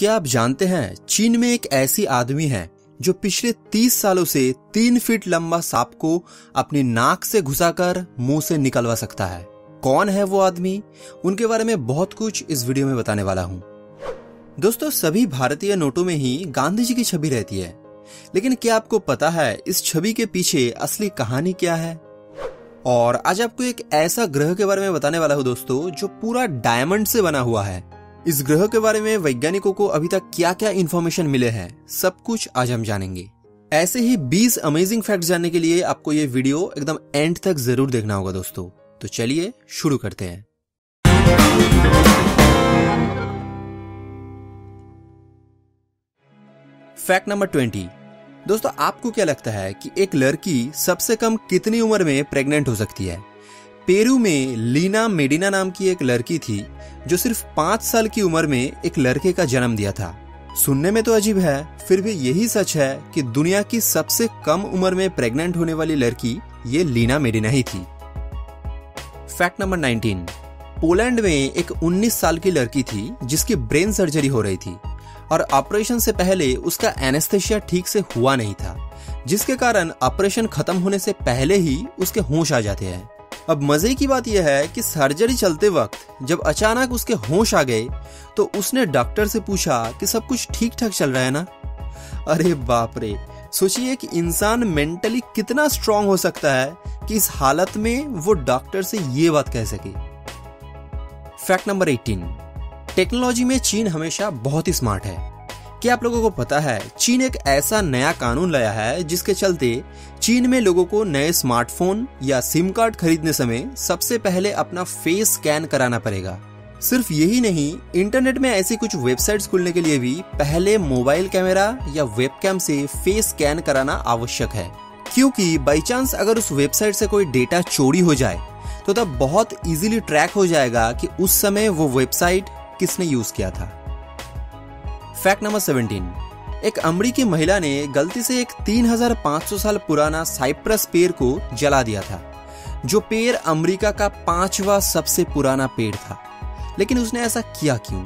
क्या आप जानते हैं चीन में एक ऐसी आदमी है जो पिछले 30 सालों से 3 फीट लंबा सांप को अपनी नाक से घुसाकर मुंह से निकलवा सकता है। कौन है वो आदमी? उनके बारे में बहुत कुछ इस वीडियो में बताने वाला हूं। दोस्तों, सभी भारतीय नोटों में ही गांधी जी की छवि रहती है, लेकिन क्या आपको पता है इस छवि के पीछे असली कहानी क्या है? और आज आपको एक ऐसा ग्रह के बारे में बताने वाला हूं दोस्तों, जो पूरा डायमंड से बना हुआ है। इस ग्रह के बारे में वैज्ञानिकों को अभी तक क्या क्या इन्फॉर्मेशन मिले हैं, सब कुछ आज हम जानेंगे। ऐसे ही 20 अमेजिंग फैक्ट जानने के लिए आपको ये वीडियो एकदम एंड तक जरूर देखना होगा दोस्तों। तो चलिए शुरू करते हैं। Fact number 20। दोस्तों, आपको क्या लगता है कि एक लड़की सबसे कम कितनी उम्र में प्रेग्नेंट हो सकती है? पेरू में लीना मेडिना नाम की एक लड़की थी जो सिर्फ 5 साल की उम्र में एक लड़के का जन्म दिया था। सुनने में तो अजीब है, फिर भी यही सच है कि दुनिया की सबसे कम उम्र में प्रेग्नेंट होने वाली लड़की ये लीना मेडिना ही थी। Fact number 19। पोलैंड में एक 19 साल की लड़की थी जिसकी ब्रेन सर्जरी हो रही थी और ऑपरेशन से पहले उसका एनेस्थेशिया ठीक से हुआ नहीं था, जिसके कारण ऑपरेशन खत्म होने से पहले ही उसके होश आ जाते हैं। अब मजे की बात यह है कि सर्जरी चलते वक्त जब अचानक उसके होश आ गए तो उसने डॉक्टर से पूछा कि सब कुछ ठीक ठाक चल रहा है ना? अरे बाप रे, सोचिए कि इंसान मेंटली कितना स्ट्रांग हो सकता है कि इस हालत में वो डॉक्टर से ये बात कह सके। Fact number 18। टेक्नोलॉजी में चीन हमेशा बहुत ही स्मार्ट है। क्या आप लोगों को पता है चीन एक ऐसा नया कानून लाया है जिसके चलते चीन में लोगों को नए स्मार्टफोन या सिम कार्ड खरीदने समय सबसे पहले अपना फेस स्कैन कराना पड़ेगा। सिर्फ यही नहीं, इंटरनेट में ऐसी कुछ वेबसाइट्स खुलने के लिए भी पहले मोबाइल कैमरा या वेबकैम से फेस स्कैन कराना आवश्यक है, क्योंकि बाई चांस अगर उस वेबसाइट से कोई डेटा चोरी हो जाए तो तब बहुत इजीली ट्रैक हो जाएगा कि उस समय वो वेबसाइट किसने यूज किया था। Fact number 17। एक अमेरिकी महिला ने गलती से एक 3500 साल पुराना साइप्रस पेड़ को जला दिया था, जो पेड़ अमेरिका का 5वां सबसे पुराना पेड़ था। लेकिन उसने ऐसा किया क्यों?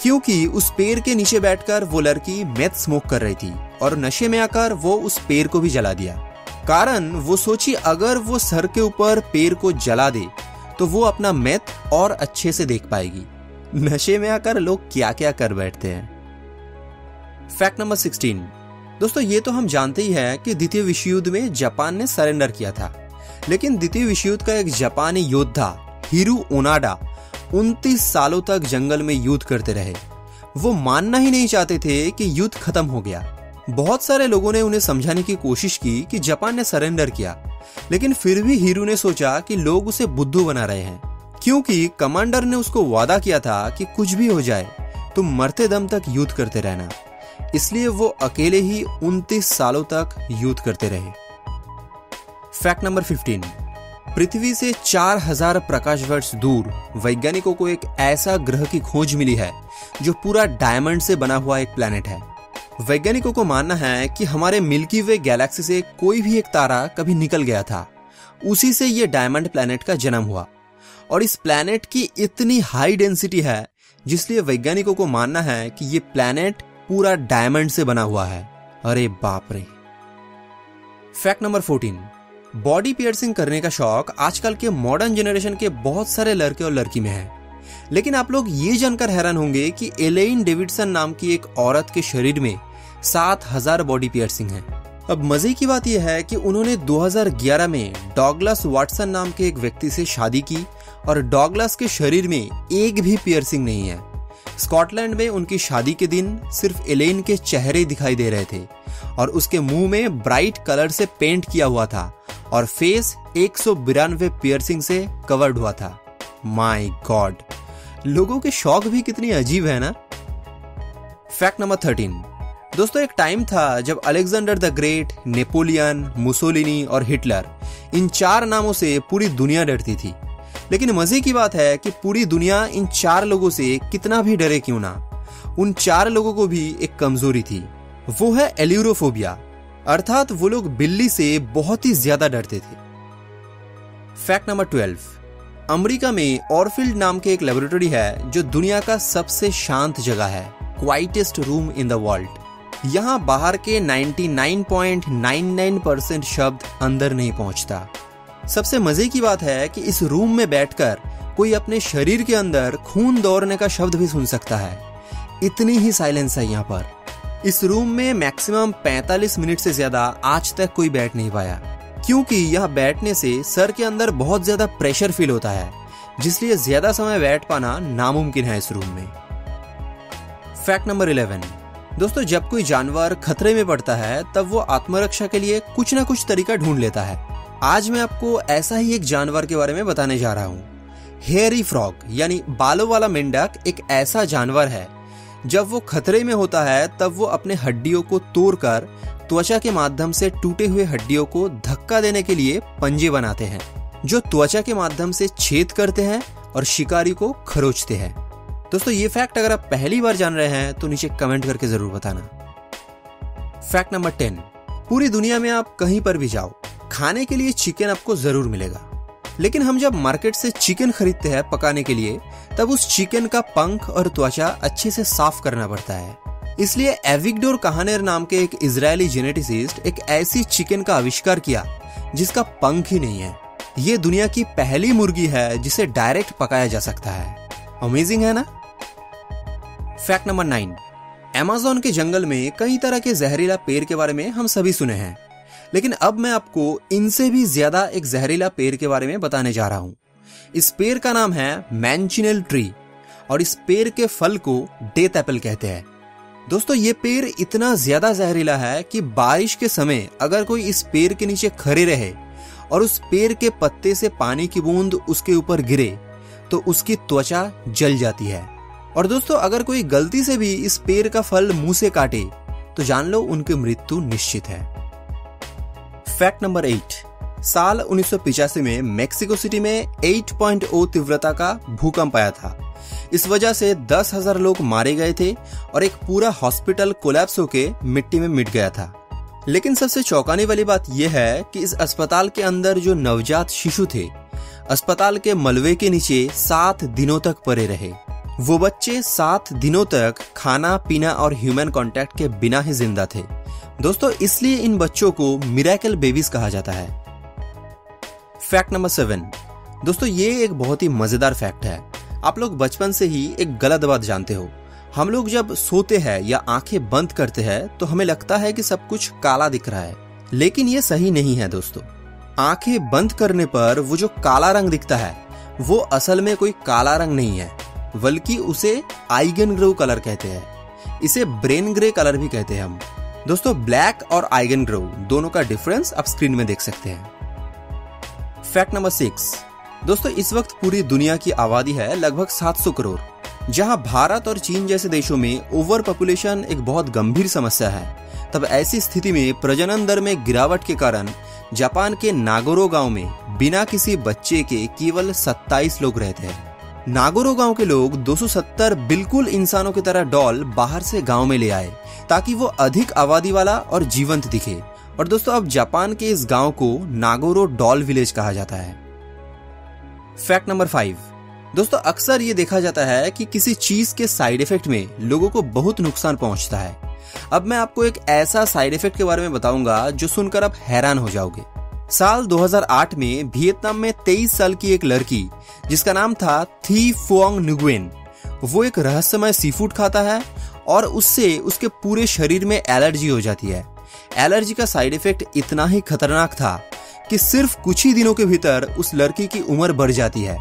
क्योंकि उस पेड़ के नीचे बैठकर वो लड़की मेथ स्मोक कर रही थी और नशे में आकर वो उस पेड़ को भी जला दिया। कारण वो सोची अगर वो सर के ऊपर पेड़ को जला दे तो वो अपना मेथ और अच्छे से देख पाएगी। नशे में आकर लोग क्या क्या कर बैठते हैं। Fact number 16। दोस्तों, ये तो हम जानते ही हैं कि द्वितीय विश्व युद्ध में जापान ने सरेंडर किया था, लेकिन द्वितीय विश्व युद्ध का एक जापानी योद्धा हिरू ओनाडा 29 सालों तक जंगल में युद्ध करते रहे। वो मानना ही नहीं चाहते थे कि युद्ध खत्म हो गया। बहुत सारे लोगों ने उन्हें समझाने की कोशिश की कि जापान ने सरेंडर किया, लेकिन फिर भी हिरू ने सोचा कि लोग उसे बुद्धू बना रहे हैं, क्योंकि कमांडर ने उसको वादा किया था कि कुछ भी हो जाए तुम मरते दम तक युद्ध करते रहना। इसलिए वो अकेले ही 29 सालों तक युद्ध करते रहे। Fact number 15। पृथ्वी से 4000 प्रकाश वर्ष दूर वैज्ञानिकों को एक ऐसा ग्रह की खोज मिली है जो पूरा डायमंड से बना हुआ एक प्लैनेट है। वैज्ञानिकों को मानना है कि हमारे मिल्की वे गैलेक्सी से कोई भी एक तारा कभी निकल गया था, उसी से ये डायमंड प्लैनेट का जन्म हुआ। और इस प्लैनेट की इतनी हाई डेंसिटी है जिसलिए वैज्ञानिकों को मानना है कि ये प्लैनेट पूरा डायमंड से बना हुआ है। अरे बाप रे। Fact number 14। बॉडी पियर्सिंग करने का शौक आजकल के मॉडर्न जनरेशन के बहुत सारे लड़के और लड़की में है, लेकिन आप लोग ये जानकर हैरान होंगे कि एलेन डेविडसन नाम की एक औरत के शरीर में 7000 बॉडी पियर्सिंग है। अब मजे की बात यह है कि उन्होंने 2011 में डॉगलस वाटसन नाम के एक व्यक्ति से शादी की और डॉगलस के शरीर में एक भी पियर्सिंग नहीं है। स्कॉटलैंड में उनकी शादी के दिन सिर्फ एलेन के चेहरे दिखाई दे रहे थे और उसके मुंह में ब्राइट कलर से पेंट किया हुआ था और फेस 192 पियर्सिंग से कवर्ड हुआ था। माय गॉड, लोगों के शौक भी कितनी अजीब है ना। Fact number 13। दोस्तों, एक टाइम था जब Alexander the great, Napoleon, Mussolini और हिटलर, इन 4 नामों से पूरी दुनिया डरती थी। लेकिन मजे की बात है कि पूरी दुनिया इन 4 लोगों से कितना भी डरे क्यों ना, उन 4 लोगों को भी एक कमजोरी थी। वो है एल्यूरोफोबिया, अर्थात वो लोग बिल्ली से बहुत ही ज्यादा डरते थे। Fact number 12। अमेरिका में ऑरफील्ड नाम के एक लेबोरेटरी है जो दुनिया का सबसे शांत जगह है। Quietest room in the world. यहाँ बाहर के 99.99% शब्द अंदर नहीं पहुंचता। सबसे मजे की बात है कि इस रूम में बैठकर कोई अपने शरीर के अंदर खून दौड़ने का शब्द भी सुन सकता है। इतनी ही साइलेंस है यहाँ पर। इस रूम में मैक्सिमम 45 मिनट से ज्यादा आज तक कोई बैठ नहीं पाया, क्योंकि यहाँ बैठने से सर के अंदर बहुत ज्यादा प्रेशर फील होता है, जिसलिए ज्यादा समय बैठ पाना नामुमकिन है इस रूम में। Fact number 11। दोस्तों, जब कोई जानवर खतरे में पड़ता है तब वो आत्मरक्षा के लिए कुछ ना कुछ तरीका ढूंढ लेता है। आज मैं आपको ऐसा ही एक जानवर के बारे में बताने जा रहा हूँ। हेयरी फ्रॉग यानी बालों वाला मेंढक एक ऐसा जानवर है, जब वो खतरे में होता है तब वो अपने हड्डियों को तोड़कर त्वचा के माध्यम से टूटे हुए हड्डियों को धक्का देने के लिए पंजे बनाते हैं, जो त्वचा के माध्यम से छेद करते हैं और शिकारी को खरोचते हैं। दोस्तों, ये फैक्ट अगर आप पहली बार जान रहे हैं तो नीचे कमेंट करके जरूर बताना। Fact number 10। पूरी दुनिया में आप कहीं पर भी जाओ, खाने के लिए चिकन आपको जरूर मिलेगा, लेकिन हम जब मार्केट से चिकन खरीदते हैं पकाने के लिए, तब उस चिकन का पंख और त्वचा अच्छे से साफ करना पड़ता है। इसलिए एविगडोर कहानेर नाम के एक इजरायली जेनेटिसिस्ट एक ऐसी चिकन का आविष्कार किया जिसका पंख ही नहीं है। ये दुनिया की पहली मुर्गी है जिसे डायरेक्ट पकाया जा सकता है। अमेजिंग है ना। Fact number 9। अमेज़न के जंगल में कई तरह के जहरीला पेड़ के बारे में हम सभी सुने हैं, लेकिन अब मैं आपको इनसे भी ज्यादा एक जहरीला पेड़ के बारे में बताने जा रहा हूँ। इस पेड़ का नाम है मैंचिनेल ट्री और इस पेड़ के फल को डेथ एप्पल कहते हैं। दोस्तों, ये पेड़ इतना ज्यादा जहरीला है कि बारिश के समय अगर कोई इस पेड़ के नीचे खड़े रहे और उस पेड़ के पत्ते से पानी की बूंद उसके ऊपर गिरे तो उसकी त्वचा जल जाती है। और दोस्तों, अगर कोई गलती से भी इस पेड़ का फल मुंह से काटे तो जान लो उनकी मृत्यु निश्चित है। Fact number 8। साल 1985 में मेक्सिको सिटी में 8.0 तीव्रता का भूकंप आया था। इस वजह से 10,000 लोग मारे गए थे और एक पूरा हॉस्पिटल कोलैप्स होके मिट्टी में मिट गया था। लेकिन सबसे चौंकाने वाली बात यह है कि इस अस्पताल के अंदर जो नवजात शिशु थे, अस्पताल के मलबे के नीचे 7 दिनों तक पड़े रहे। वो बच्चे 7 दिनों तक खाना पीना और ह्यूमन कांटेक्ट के बिना ही जिंदा थे। दोस्तों, इसलिए इन बच्चों को मिरेकल बेबीज कहा जाता है। Fact number 7। दोस्तों, ये एक बहुत ही मजेदार फैक्ट है। आप लोग बचपन से ही एक गलत बात जानते हो। हम लोग जब सोते हैं या आंखें बंद करते हैं तो हमें लगता है कि सब कुछ काला दिख रहा है, लेकिन ये सही नहीं है दोस्तों। आंखें बंद करने पर वो जो काला रंग दिखता है वो असल में कोई काला रंग नहीं है, बल्कि उसे आइगन ग्रो कलर कहते हैं। इसे ब्रेन ग्रे कलर भी कहते हैं हम। दोस्तों, ब्लैक और आइगन ग्रो दोनों का डिफरेंस आप स्क्रीन में देख सकते हैं। Fact number 6। दोस्तों, इस वक्त पूरी दुनिया की आबादी है लगभग 700 करोड़। जहां भारत और चीन जैसे देशों में ओवर पॉपुलेशन एक बहुत गंभीर समस्या है, तब ऐसी स्थिति में प्रजनन दर में गिरावट के कारण जापान के नागोरो गांव में बिना किसी बच्चे के केवल 27 लोग रहते हैं। नागोरो गांव के लोग 270 बिल्कुल इंसानों की तरह डॉल बाहर से गांव में ले आए ताकि वो अधिक आबादी वाला और जीवंत दिखे। और दोस्तों, अब जापान के इस गांव को नागोरो डॉल विलेज कहा जाता है। Fact number 5। दोस्तों, अक्सर ये देखा जाता है कि किसी चीज के साइड इफेक्ट में लोगों को बहुत नुकसान पहुंचता है। अब मैं आपको एक ऐसा साइड इफेक्ट के बारे में बताऊंगा जो सुनकर आप हैरान हो जाओगे। साल 2008 में वियतनाम में 23 साल की एक लड़की जिसका नाम था थी फुआंग नुगुएन, वो एक रहस्यमय सीफूड खाता है और उससे उसके पूरे शरीर में एलर्जी हो जाती है। एलर्जी का साइड इफेक्ट इतना ही खतरनाक था कि सिर्फ कुछ ही दिनों के भीतर उस लड़की की उम्र बढ़ जाती है।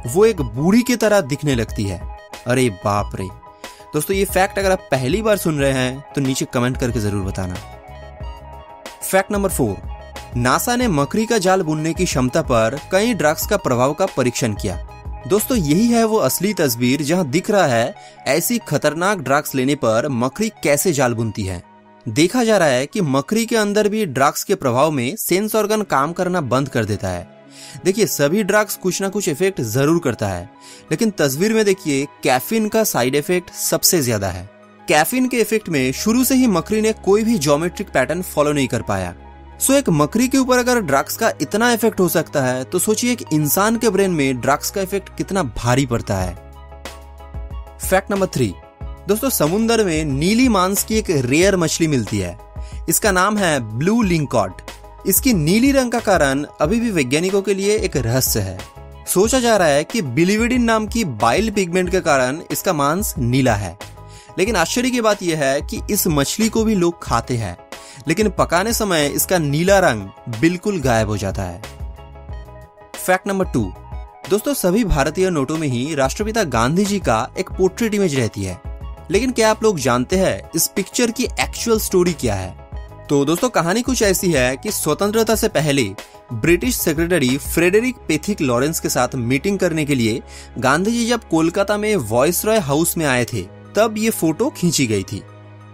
वो एक बूढ़ी की तरह दिखने लगती है। अरे बाप रे। दोस्तों, ये फैक्ट अगर आप पहली बार सुन रहे हैं तो नीचे कमेंट करके जरूर बताना। Fact number 4। नासा ने मकड़ी का जाल बुनने की क्षमता पर कई ड्रग्स का प्रभाव का परीक्षण किया। दोस्तों, यही है वो असली तस्वीर जहां दिख रहा है ऐसी खतरनाक ड्रग्स लेने पर मकड़ी कैसे जाल बुनती है। देखा जा रहा है कि मकड़ी के अंदर भी ड्रग्स के प्रभाव में सेंस ऑर्गन काम करना बंद कर देता है। देखिए, सभी ड्रग्स कुछ ना कुछ इफेक्ट जरूर करता है, लेकिन तस्वीर में देखिए कैफीन का साइड इफेक्ट सबसे ज्यादा है। कैफीन के इफेक्ट में शुरू से ही मकड़ी ने कोई भी ज्योमेट्रिक पैटर्न फॉलो नहीं कर पाया। सो एक मकड़ी के ऊपर अगर ड्रग्स का इतना इफेक्ट हो सकता है तो सोचिए एक इंसान के ब्रेन में ड्रग्स का इफेक्ट कितना भारी पड़ता है। Fact number 3। दोस्तों समुद्र में नीली मांस की एक रेयर मछली मिलती है। इसका नाम है ब्लू लिंकॉट। इसकी नीली रंग का कारण अभी भी वैज्ञानिकों के लिए एक रहस्य है। सोचा जा रहा है कि बिलिविडिन नाम की बाइल पिगमेंट के कारण इसका मांस नीला है। लेकिन आश्चर्य की बात यह है कि इस मछली को भी लोग खाते हैं, लेकिन पकाने समय इसका नीला रंग बिल्कुल गायब हो जाता है। फैक्ट नंबर 2, दोस्तों सभी भारतीय नोटों में ही राष्ट्रपिता गांधी जी का एक पोर्ट्रेट इमेज रहती है। लेकिन क्या आप लोग जानते हैं इस पिक्चर की एक्चुअल स्टोरी क्या है? तो दोस्तों कहानी कुछ ऐसी है कि स्वतंत्रता से पहले British secretary Frederick Pethick Lawrence के साथ मीटिंग करने के लिए गांधी जी जब कोलकाता में वॉइसरॉय हाउस में आए थे, तब ये फोटो खींची गई थी।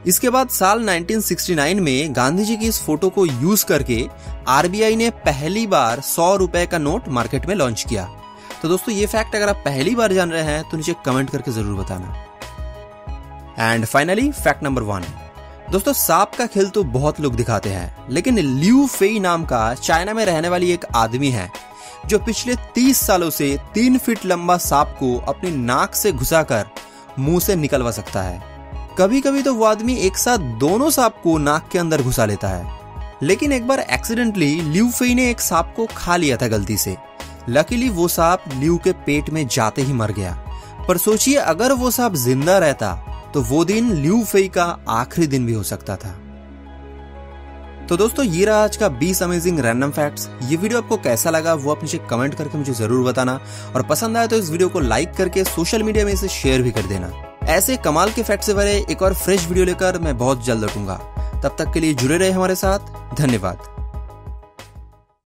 इसके बाद साल 1969 में गांधी जी की इस फोटो को यूज करके आरबीआई ने पहली बार 100 रुपए का नोट मार्केट में लॉन्च किया। तो दोस्तों ये फैक्ट अगर आप पहली बार जान रहे हैं तो नीचे कमेंट करके जरूर बताना। एंड फाइनली फैक्ट नंबर 1, दोस्तों सांप का खेल तो बहुत लोग दिखाते हैं, लेकिन लियू फेई नाम का चाइना में रहने वाली एक आदमी है जो पिछले 30 सालों से 3 फीट लंबा सांप को अपनी नाक से घुसाकर मुंह से निकलवा सकता है। कभी कभी तो वो आदमी एक साथ दोनों सांप को नाक के अंदर घुसा लेता है। लेकिन एक बार एक्सीडेंटली लियू फेई ने एक सांप को खा लिया था गलती से। लकीली वो सांप लियू के पेट में जाते ही मर गया। पर सोचिए अगर वो सांप जिंदा रहता तो वो दिन लियू फेई का आखिरी दिन भी हो सकता था। तो दोस्तों ये रहा आज का 20 अमेजिंग रैंडम फैक्ट्स। ये वीडियो आपको कैसा लगा वो आप नीचे कमेंट करके मुझे जरूर बताना, और पसंद आया तो इस वीडियो को लाइक करके सोशल मीडिया में इसे शेयर भी कर देना। ऐसे कमाल के फैक्ट से भरे एक और फ्रेश वीडियो लेकर मैं बहुत जल्द लौटूंगा। तब तक के लिए जुड़े रहे हमारे साथ। धन्यवाद।